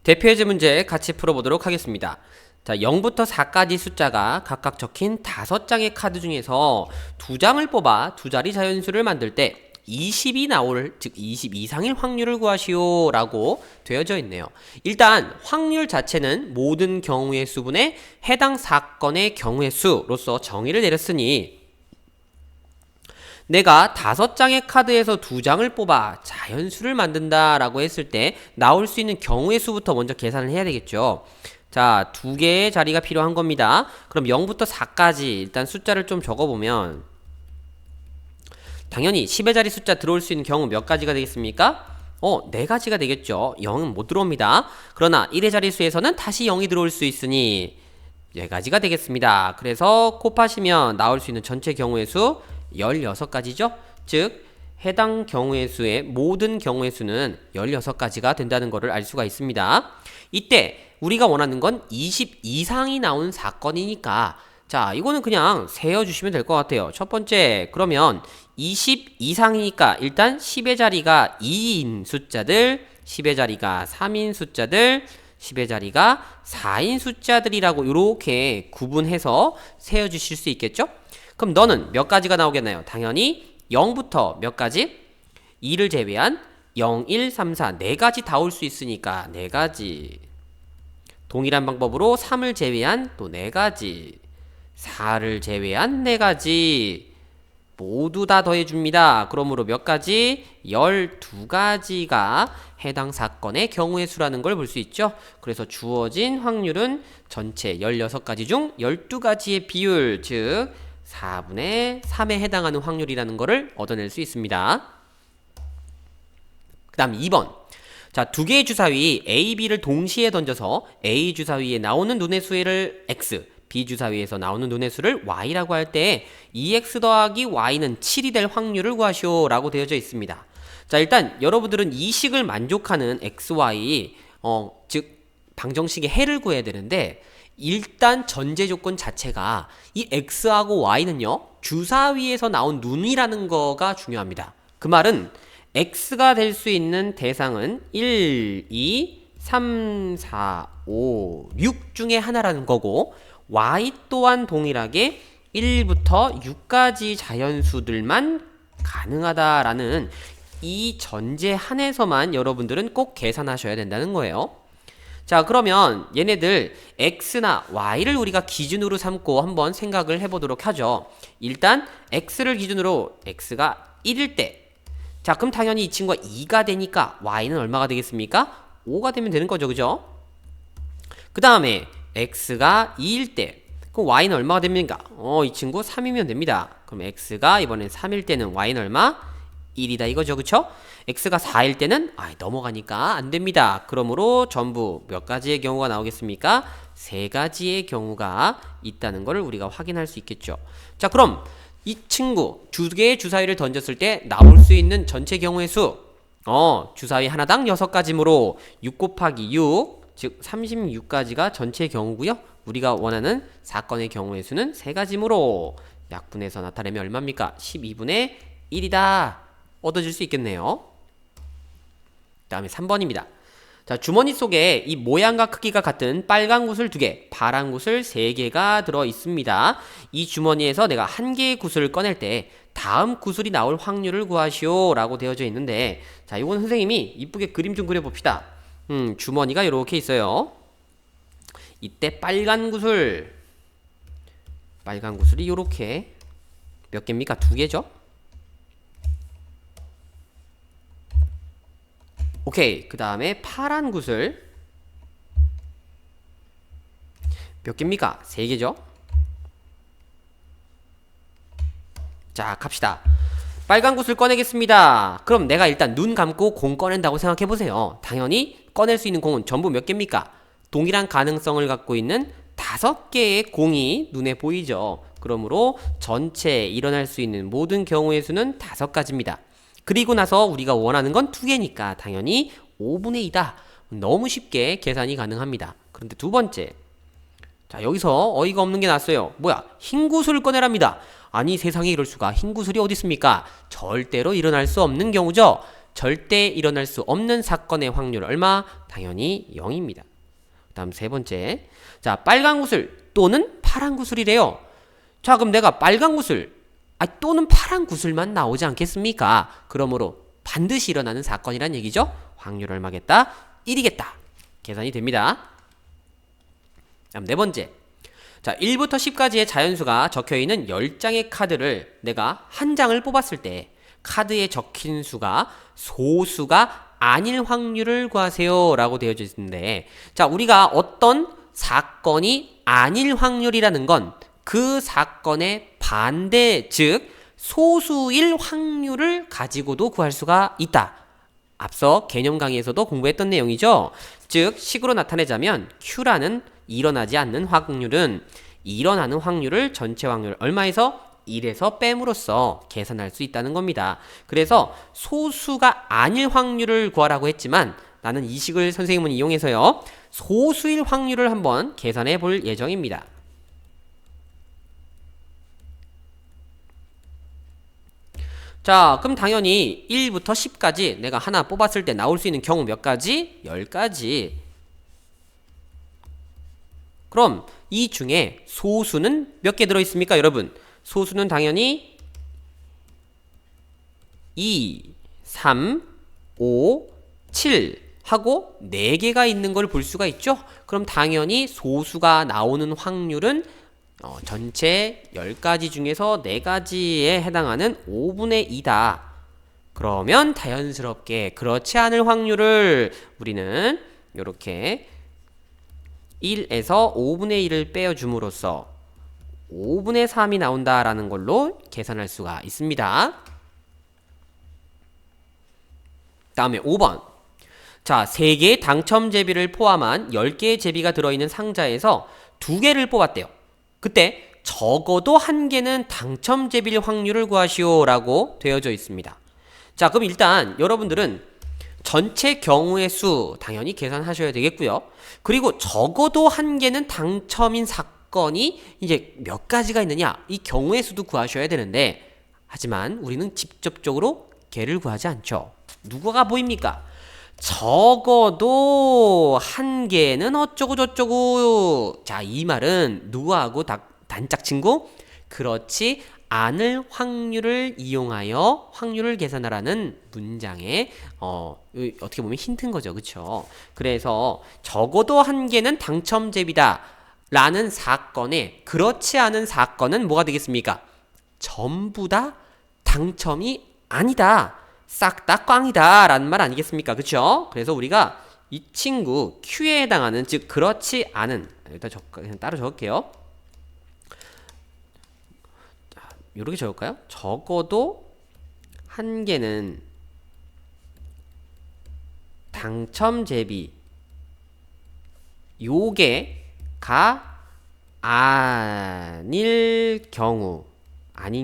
대표예제 문제 같이 풀어보도록 하겠습니다. 자, 0부터 4까지 숫자가 각각 적힌 5장의 카드 중에서 2장을 뽑아 두 자리 자연수를 만들 때 20이 나올, 즉 20 이상일 확률을 구하시오 라고 되어져 있네요. 일단 확률 자체는 모든 경우의 수분의 해당 사건의 경우의 수로서 정의를 내렸으니 내가 5장의 카드에서 2장을 뽑아 자연수를 만든다 라고 했을 때 나올 수 있는 경우의 수부터 먼저 계산을 해야 되겠죠. 자, 2개의 자리가 필요한 겁니다. 그럼 0부터 4까지 일단 숫자를 좀 적어보면 당연히 10의 자리 숫자 들어올 수 있는 경우 몇 가지가 되겠습니까? 4가지가 되겠죠. 0은 못 들어옵니다. 그러나 1의 자리수에서는 다시 0이 들어올 수 있으니 4가지가 되겠습니다. 그래서 곱하시면 나올 수 있는 전체 경우의 수 16가지죠. 즉 해당 경우의 수의 모든 경우의 수는 16가지가 된다는 것을 알 수가 있습니다. 이때 우리가 원하는 건 20 이상이 나온 사건이니까 자, 이거는 그냥 세어주시면 될 것 같아요. 첫 번째, 그러면 20 이상이니까 일단 10의 자리가 2인 숫자들, 10의 자리가 3인 숫자들, 10의 자리가 4인 숫자들이라고 이렇게 구분해서 세어주실 수 있겠죠? 그럼 너는 몇 가지가 나오겠나요? 당연히 0부터 몇 가지? 2를 제외한 0, 1, 3, 4 4가지 다 올 수 있으니까 4가지. 동일한 방법으로 3을 제외한 또 4가지. 4를 제외한 4가지. 모두 다 더해줍니다. 그러므로 몇 가지? 12가지가 해당 사건의 경우의 수라는 걸 볼 수 있죠. 그래서 주어진 확률은 전체 16가지 중 12가지의 비율, 즉 4분의 3에 해당하는 확률이라는 것을 얻어낼 수 있습니다. 그 다음 2번. 자, 두 개의 주사위 A, B를 동시에 던져서 A 주사위에 나오는 눈의 수를 X, B 주사위에서 나오는 눈의 수를 Y라고 할 때 2X 더하기 Y는 7이 될 확률을 구하시오 라고 되어져 있습니다. 자, 일단 여러분들은 이 식을 만족하는 XY, 즉 방정식의 해를 구해야 되는데 일단 전제 조건 자체가 이 X하고 Y는요 주사위에서 나온 눈이라는 거가 중요합니다. 그 말은 X가 될 수 있는 대상은 1, 2, 3, 4, 5, 6 중에 하나라는 거고 Y 또한 동일하게 1부터 6까지 자연수들만 가능하다라는 이 전제 한에서만 여러분들은 꼭 계산하셔야 된다는 거예요. 자, 그러면 얘네들 X나 Y를 우리가 기준으로 삼고 한번 생각을 해보도록 하죠. 일단 X를 기준으로 X가 1일 때, 자, 그럼 당연히 이 친구가 2가 되니까 Y는 얼마가 되겠습니까? 5가 되면 되는 거죠, 그죠? 그 다음에 X가 2일 때, 그럼 Y는 얼마가 됩니까? 이 친구 3이면 됩니다. 그럼 X가 이번엔 3일 때는 Y는 얼마? 1이다 이거죠, 그쵸? X가 4일 때는 넘어가니까 안 됩니다. 그러므로 전부 몇 가지의 경우가 나오겠습니까? 3가지의 경우가 있다는 것을 우리가 확인할 수 있겠죠. 자, 그럼 이 친구 2개의 주사위를 던졌을 때 나올 수 있는 전체 경우의 수, 주사위 하나당 6가지므로 6 곱하기 6, 즉 36가지가 전체 경우고요. 우리가 원하는 사건의 경우의 수는 3가지므로 약분해서 나타내면 얼마입니까? 12분의 1이다. 얻어질 수 있겠네요. 그 다음에 3번입니다. 자, 주머니 속에 이 모양과 크기가 같은 빨간 구슬 2개, 파란 구슬 3개가 들어 있습니다. 이 주머니에서 내가 한 개의 구슬을 꺼낼 때 다음 구슬이 나올 확률을 구하시오 라고 되어져 있는데, 자, 이건 선생님이 이쁘게 그림 좀 그려봅시다. 주머니가 이렇게 있어요. 이때 빨간 구슬이 이렇게 몇 개입니까? 2개죠? 오케이. 그 다음에 파란 구슬 몇 개입니까? 3개죠? 자, 갑시다. 빨간 구슬 꺼내겠습니다. 그럼 내가 일단 눈 감고 공 꺼낸다고 생각해보세요. 당연히 꺼낼 수 있는 공은 전부 몇 개입니까? 동일한 가능성을 갖고 있는 5개의 공이 눈에 보이죠. 그러므로 전체 일어날 수 있는 모든 경우의 수는 5가지입니다. 그리고 나서 우리가 원하는 건 2개니까 당연히 5분의 2다. 너무 쉽게 계산이 가능합니다. 그런데 두 번째, 자, 여기서 어이가 없는 게 났어요. 뭐야? 흰 구슬을 꺼내랍니다. 아니, 세상에 이럴 수가. 흰 구슬이 어디 있습니까? 절대로 일어날 수 없는 경우죠. 절대 일어날 수 없는 사건의 확률 얼마? 당연히 0입니다. 다음 세 번째. 자, 빨간 구슬 또는 파란 구슬이래요. 자, 그럼 내가 빨간 구슬 또는 파란 구슬만 나오지 않겠습니까? 그러므로 반드시 일어나는 사건이란 얘기죠. 확률 얼마겠다? 1이겠다. 계산이 됩니다. 다음 네 번째. 자, 1부터 10까지의 자연수가 적혀있는 10장의 카드를 내가 한 장을 뽑았을 때 카드에 적힌 수가 소수가 아닐 확률을 구하세요 라고 되어져 있는데, 자, 우리가 어떤 사건이 아닐 확률이라는 건 그 사건의 반대, 즉 소수일 확률을 가지고도 구할 수가 있다. 앞서 개념 강의에서도 공부했던 내용이죠. 즉 식으로 나타내자면 Q라는 일어나지 않는 확률은 일어나는 확률을 전체 확률 얼마에서 1에서 뺨으로써 계산할 수 있다는 겁니다. 그래서 소수가 아닐 확률을 구하라고 했지만 나는 이 식을 선생님은 이용해서요, 소수일 확률을 한번 계산해 볼 예정입니다. 자, 그럼 당연히 1부터 10까지 내가 하나 뽑았을 때 나올 수 있는 경우 몇 가지? 10가지. 그럼 이 중에 소수는 몇 개 들어있습니까, 여러분? 소수는 당연히 2, 3, 5, 7 하고 4개가 있는 걸 볼 수가 있죠? 그럼 당연히 소수가 나오는 확률은 전체 10가지 중에서 4가지에 해당하는 5분의 2다. 그러면 자연스럽게 그렇지 않을 확률을 우리는 이렇게 1에서 5분의 1을 빼어줌으로써 5분의 3이 나온다라는 걸로 계산할 수가 있습니다. 다음에 5번. 자, 3개의 당첨 제비를 포함한 10개의 제비가 들어있는 상자에서 2개를 뽑았대요. 그때 적어도 1개는 당첨 제비일 확률을 구하시오 라고 되어져 있습니다. 자, 그럼 일단 여러분들은 전체 경우의 수 당연히 계산하셔야 되겠고요. 그리고 적어도 1개는 당첨인 사건이 이제 몇 가지가 있느냐, 이 경우의 수도 구하셔야 되는데, 하지만 우리는 직접적으로 걔를 구하지 않죠. 누구가 보입니까? 적어도 1개는 어쩌고 저쩌고. 자, 이 말은 누구하고 단짝 친구? 그렇지 않을 확률을 이용하여 확률을 계산하라는 문장의 어떻게 보면 힌트인 거죠. 그쵸? 그래서 적어도 1개는 당첨 제비다 라는 사건에 그렇지 않은 사건은 뭐가 되겠습니까? 전부 다 당첨이 아니다, 싹 다 꽝이다 라는 말 아니겠습니까? 그쵸? 그래서 우리가 이 친구 Q에 해당하는, 즉 그렇지 않은, 일단 그냥 따로 적을게요. 이렇게 적을까요? 적어도 1개는 당첨 제비, 요게가 아닌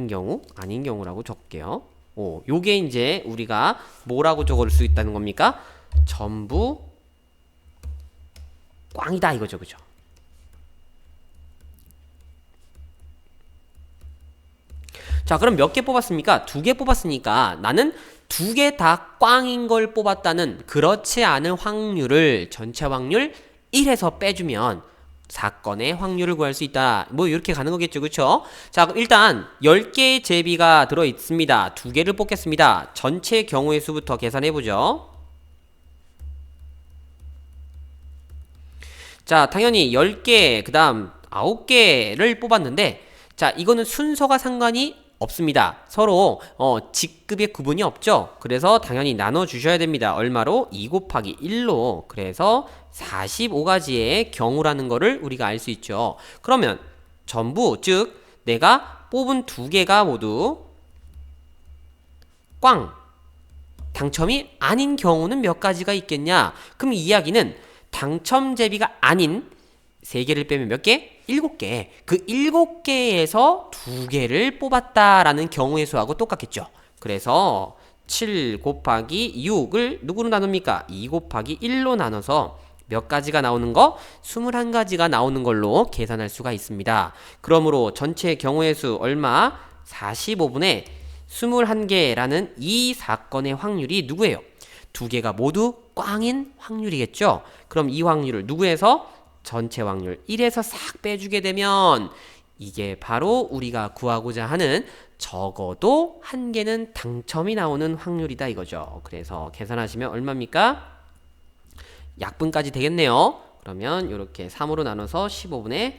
경우라고 적을게요. 요게 이제 우리가 뭐라고 적을 수 있다는 겁니까? 전부 꽝이다 이거죠. 그죠? 자, 그럼 몇 개 뽑았습니까? 2개 뽑았으니까 나는 2개 다 꽝인 걸 뽑았다는 그렇지 않은 확률을 전체 확률 1에서 빼주면 사건의 확률을 구할 수 있다. 뭐 이렇게 가는 거겠죠. 그쵸? 자, 그럼 일단 10개의 제비가 들어있습니다. 2개를 뽑겠습니다. 전체 경우의 수부터 계산해보죠. 자, 당연히 10개, 그 다음 9개를 뽑았는데, 자, 이거는 순서가 상관이 없습니다. 서로 직급의 구분이 없죠. 그래서 당연히 나눠주셔야 됩니다. 얼마로? 2 곱하기 1로. 그래서 45가지의 경우라는 거를 우리가 알 수 있죠. 그러면 전부, 즉 내가 뽑은 2개가 모두 꽝, 당첨이 아닌 경우는 몇 가지가 있겠냐? 그럼 이 이야기는 당첨 제비가 아닌 3개를 빼면 몇 개? 7개. 그 7개에서 2개를 뽑았다라는 경우의 수하고 똑같겠죠. 그래서 7 곱하기 6을 누구로 나눕니까? 2 곱하기 1로 나눠서 몇 가지가 나오는 거? 21가지가 나오는 걸로 계산할 수가 있습니다. 그러므로 전체 경우의 수 얼마? 45분의 21개라는 이 사건의 확률이 누구예요? 두 개가 모두 꽝인 확률이겠죠? 그럼 이 확률을 누구에서? 전체 확률 1에서 싹 빼주게 되면 이게 바로 우리가 구하고자 하는 적어도 한 개는 당첨이 나오는 확률이다 이거죠. 그래서 계산하시면 얼마입니까? 약분까지 되겠네요. 그러면 이렇게 3으로 나눠서 15분의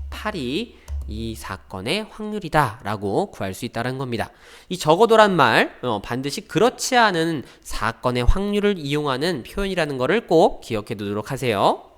8이 이 사건의 확률이다 라고 구할 수 있다는 겁니다. 이 적어도란 말 반드시 그렇지 않은 사건의 확률을 이용하는 표현이라는 것을 꼭 기억해 두도록 하세요.